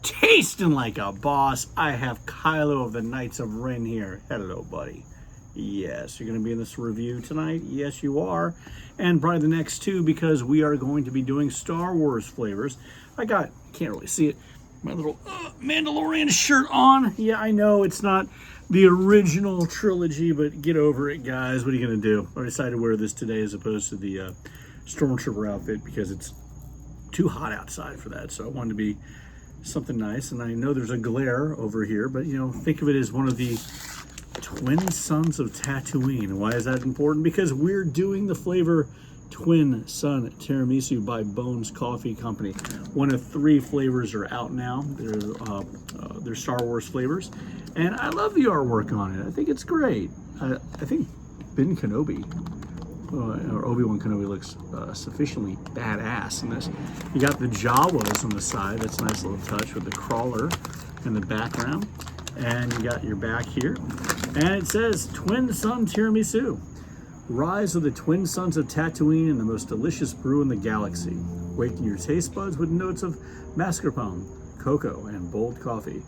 Tasting like a boss, I have Kylo of the Knights of Ren here. Hello, buddy. Yes, you're going to be in this review tonight? Yes, you are. And probably the next two, because we are going to be doing Star Wars flavors. I got, can't really see it, my little Mandalorian shirt on. Yeah, I know it's not the original trilogy, but get over it, guys. What are you going to do? I decided to wear this today as opposed to the Stormtrooper outfit because it's too hot outside for that. So I wanted to be something nice. And I know there's a glare over here, but, you know, think of it as one of the twin sons of Tatooine. Why is that important? Because we're doing the flavor Twin Sun Tiramisu by Bones Coffee Company. One of 3 flavors are out now. They're Star Wars flavors. And I love the artwork on it. I think it's great. I think Ben Kenobi, or Obi-Wan Kenobi, looks sufficiently badass in this. You got the Jawas on the side. That's a nice little touch with the crawler in the background. And you got your back here. And it says Twin Sun Tiramisu. Rise of the Twin Sons of Tatooine and the most delicious brew in the galaxy. Waken your taste buds with notes of mascarpone, cocoa, and bold coffee.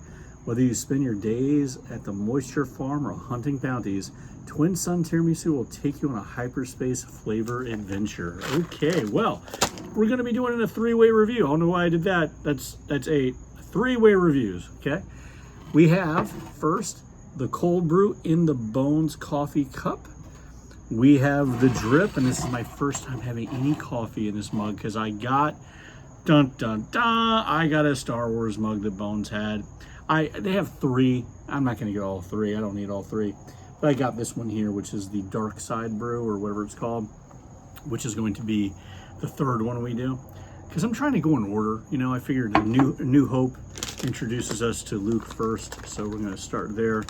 Whether you spend your days at the moisture farm or hunting bounties, Twin Sun Tiramisu will take you on a hyperspace flavor adventure. Okay, well, we're going to be doing it in a 3-way review. I don't know why I did that. That's a 3-way reviews, okay? We have, first, the cold brew in the Bones coffee cup. We have the drip, and this is my first time having any coffee in this mug because I got, I got a Star Wars mug that Bones had. They have 3. I'm not going to get all 3. I don't need all 3. But I got this one here, which is the Dark Side brew, or whatever it's called, which is going to be the 3rd one we do. Because I'm trying to go in order. You know, I figured New Hope introduces us to Luke first, so we're going to start there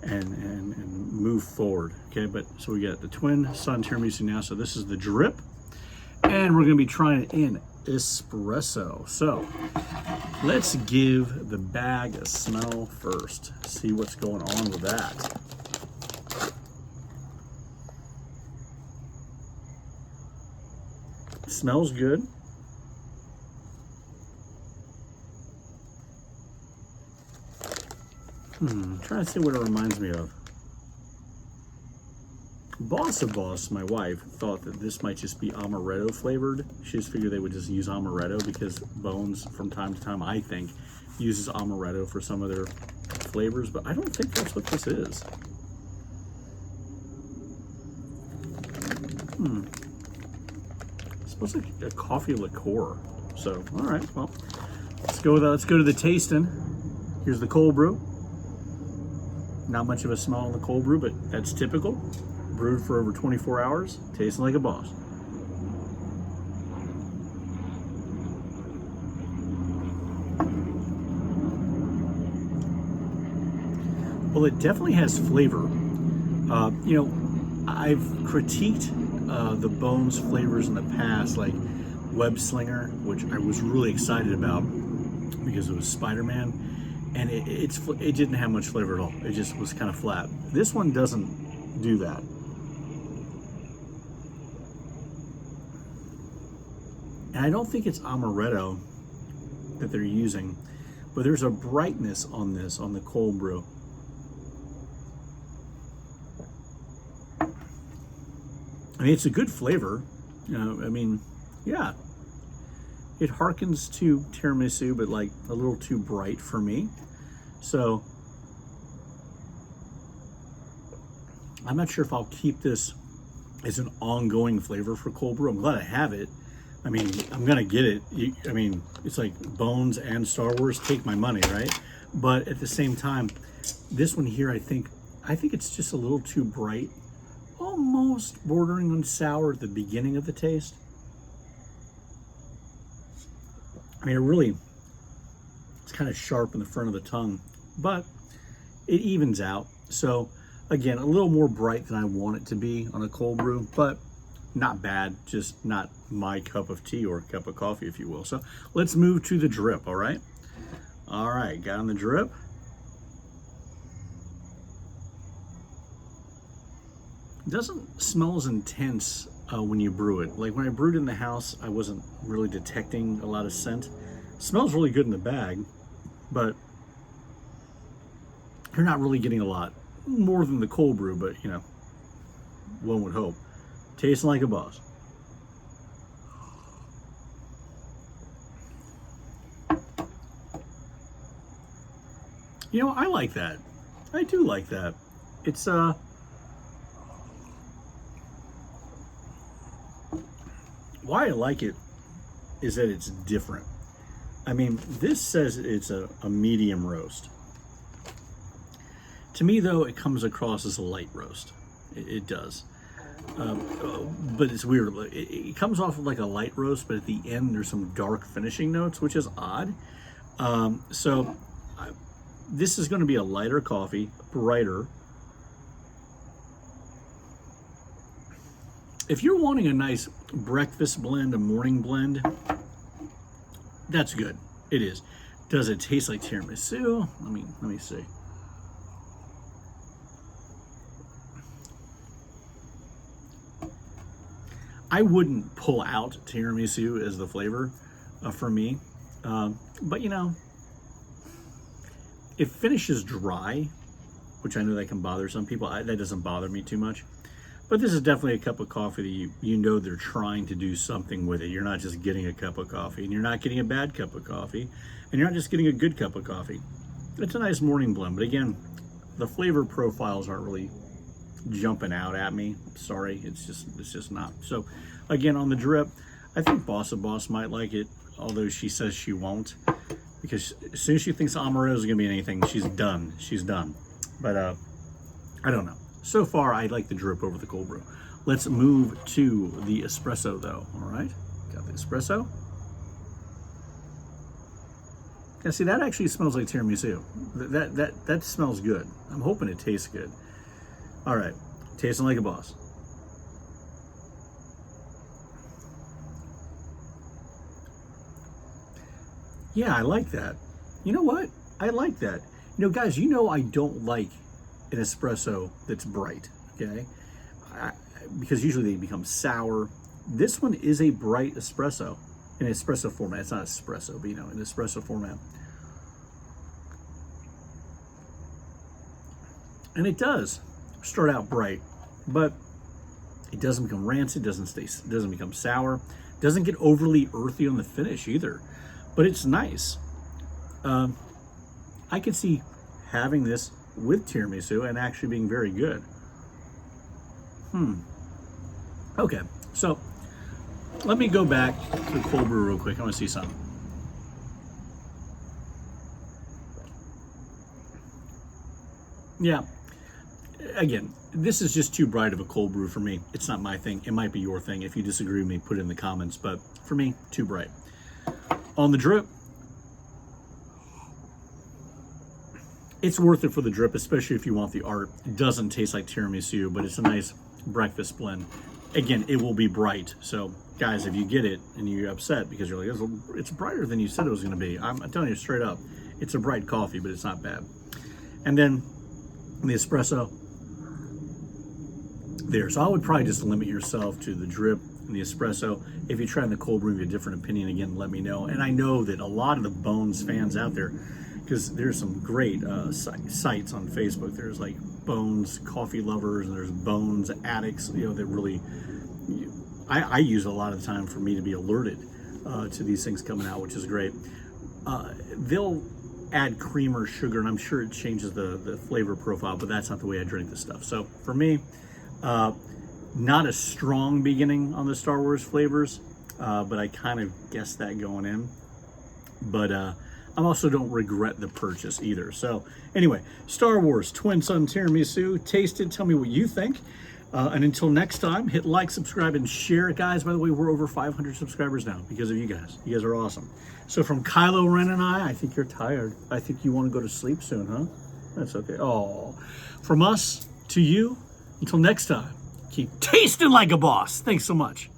and move forward. Okay, but so we got the Twin Sun Tiramisu now. So this is the drip, and we're going to be trying it in espresso. So let's give the bag a smell first. See what's going on with that. Smells good. Trying to see what it reminds me of. Boss of Boss, my wife, thought that this might just be amaretto flavored. She just figured they would just use amaretto because Bones, from time to time, I think, uses amaretto for some of their flavors, but I don't think that's what this is. It smells like a coffee liqueur. So, all right, well, let's go with that. Let's go to the tasting. Here's the cold brew. Not much of a smell in the cold brew, but that's typical. Brewed for over 24 hours, tasting like a boss. Well, it definitely has flavor. You know, I've critiqued the Bones flavors in the past, like Web Slinger, which I was really excited about because it was Spider-Man. And it didn't have much flavor at all. It just was kind of flat. This one doesn't do that. And I don't think it's amaretto that they're using, but there's a brightness on this, on the cold brew. I mean, it's a good flavor. You know, I mean, yeah. It harkens to tiramisu, but like a little too bright for me. So I'm not sure if I'll keep this as an ongoing flavor for cold brew. I'm glad I have it. I mean, I'm gonna get it. I mean, it's like Bones and Star Wars, take my money, right? But at the same time, this one here, I think it's just a little too bright, almost bordering on sour at the beginning of the taste. I mean, it's kind of sharp in the front of the tongue, but it evens out. So again, a little more bright than I want it to be on a cold brew, but not bad, just not my cup of tea or cup of coffee, if you will. So let's move to the drip, all right? All right, got on the drip. It doesn't smell as intense when you brew it. Like when I brewed in the house, I wasn't really detecting a lot of scent. It smells really good in the bag. but you're not really getting a lot more than the cold brew, but you know, one would hope. Tasting like a boss. You know, I like that. I do like that. It's why I like it is that it's different. I mean, this says it's a medium roast. To me, though, it comes across as a light roast. It does. But it's weird. It comes off of like a light roast, but at the end there's some dark finishing notes, which is odd. This is going to be a lighter coffee, brighter. If you're wanting a nice breakfast blend, a morning blend, that's good. It is. Does it taste like tiramisu? Let me see. I wouldn't pull out tiramisu as the flavor for me, but you know, it finishes dry, which I know that can bother some people. That doesn't bother me too much. But this is definitely a cup of coffee that you know they're trying to do something with it. You're not just getting a cup of coffee, and you're not getting a bad cup of coffee, and you're not just getting a good cup of coffee. It's a nice morning blend, but again, the flavor profiles aren't really jumping out at me. Sorry, it's just not. So again, on the drip, I think Boss of Boss might like it, although she says she won't, because as soon as she thinks Amaro is gonna be anything, she's done. She's done. But I don't know. So far, I like the drip over the cold brew. Let's move to the espresso, though. All right, got the espresso. Yeah, see, that actually smells like tiramisu. That smells good. I'm hoping it tastes good. All right, tasting like a boss. Yeah, I like that. You know what? I like that. You know, guys, you know I don't like an espresso that's bright, okay? Because usually they become sour. This one is a bright espresso, in espresso format. It's not espresso, but you know, in espresso format. And it does start out bright, but it doesn't become rancid, doesn't become sour, doesn't get overly earthy on the finish either. But it's nice. I could see having this with tiramisu and actually being very good. Okay, so let me go back to the cold brew real quick. I want to see something. Yeah, again, this is just too bright of a cold brew for me. It's not my thing. It might be your thing. If you disagree with me, put it in the comments. But for me, too bright. On the drip, it's worth it for the drip, especially if you want the art. It doesn't taste like tiramisu, but it's a nice breakfast blend. Again, it will be bright. So, guys, if you get it and you're upset because you're like, it's brighter than you said it was going to be, I'm telling you straight up, it's a bright coffee, but it's not bad. And then the espresso there. So I would probably just limit yourself to the drip and the espresso. If you try in the cold brew, you have a different opinion, again, let me know. And I know that a lot of the Bones fans out there, because there's some great sites on Facebook. There's like Bones Coffee Lovers, and there's Bones Addicts, you know, that really, I use a lot of the time for me to be alerted to these things coming out, which is great. They'll add cream or sugar, and I'm sure it changes the flavor profile, but that's not the way I drink this stuff. So for me, not a strong beginning on the Star Wars flavors, but I kind of guessed that going in. But I also don't regret the purchase either. So anyway, Star Wars Twin Sun Tiramisu. Taste it. Tell me what you think. And until next time, hit like, subscribe, and share it, guys. By the way, we're over 500 subscribers now because of you guys. You guys are awesome. So from Kylo Ren and I think you're tired. I think you want to go to sleep soon, huh? That's okay. Oh, from us to you, until next time, keep tasting like a boss. Thanks so much.